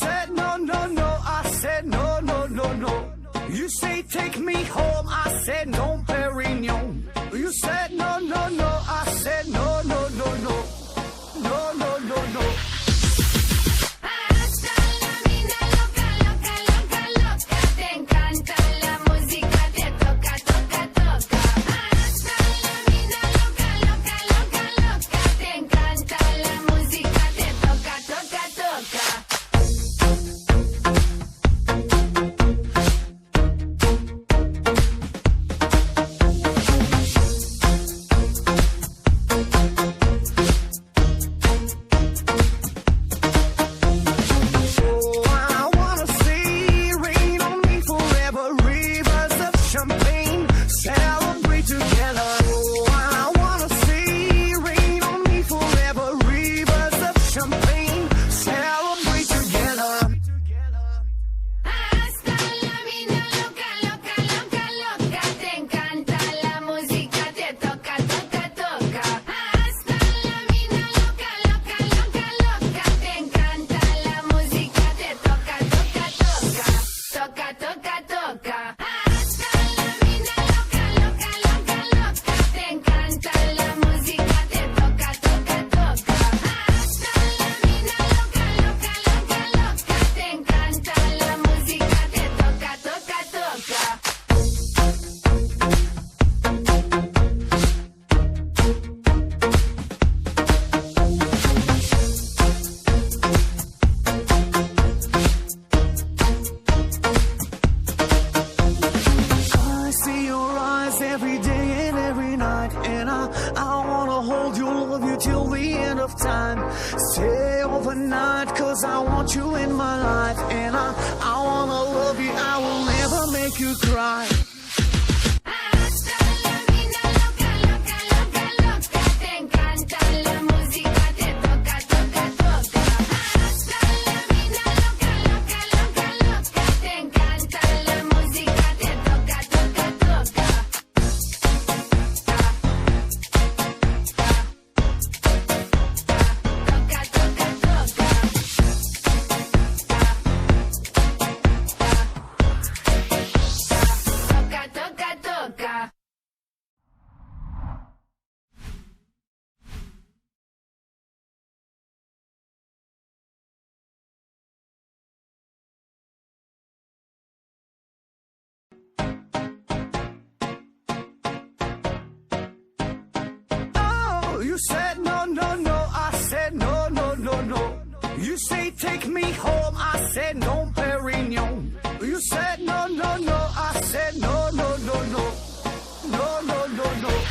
said no, no, no, I said no, no, no, no. You say take me home, I said no, Perignon. You said no, no, no, I said no, no, no, no. No, no, no, no. You said no, no, no, I said no, no, no, no. You say take me home, I said no, Perignon. You said no, no, no, I said no, no, no, no. No, no, no, no.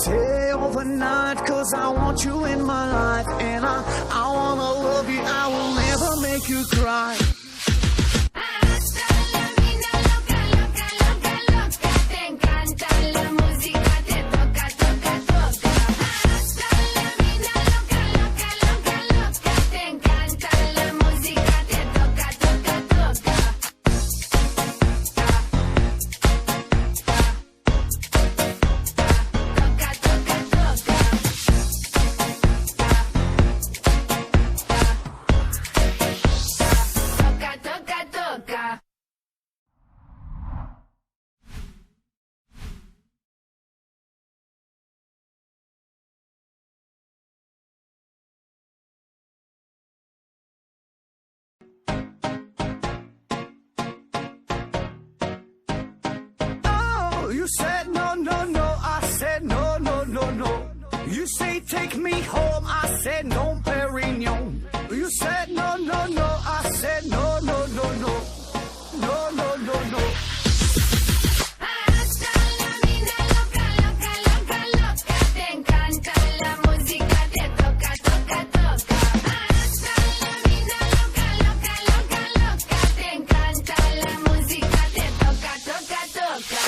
Stay overnight, cause I want you in my life. And I wanna love you, I will never make you cry. You said no, no, no. I said no, no, no, no. You say take me home. I said no, Perignon. You said no, no, no. I said no, no, no, no. No, no, no, no. Hasta la vida loca, loca, loca, loca. Te encanta la música, te toca, toca, toca. Hasta la vida loca, loca, loca, loca. Te encanta la música, te toca, toca, toca.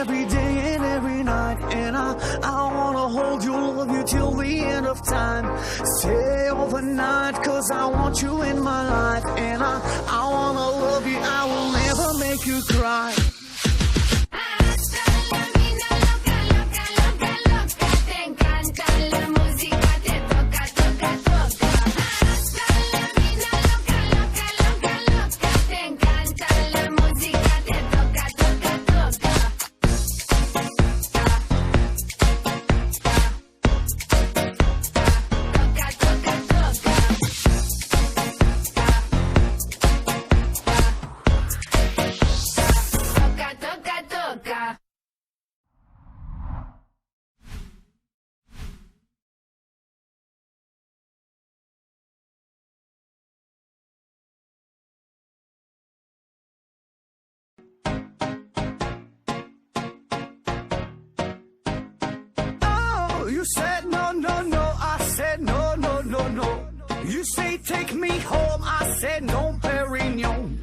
Every day and every night, and I wanna hold you, love you till the end of time. Stay overnight, cause I want you in my life, and I wanna love you, I will never make you cry. Hasta la vida loca, loca, loca, loca. Te encanta la música, te toca, toca, toca. Hasta la vida loca, loca, loca, loca. Te encanta la música, te toca, toca, toca. Oh, you said no, no, no. I said no, no, no, no. You say take me home. I said no, Perignon.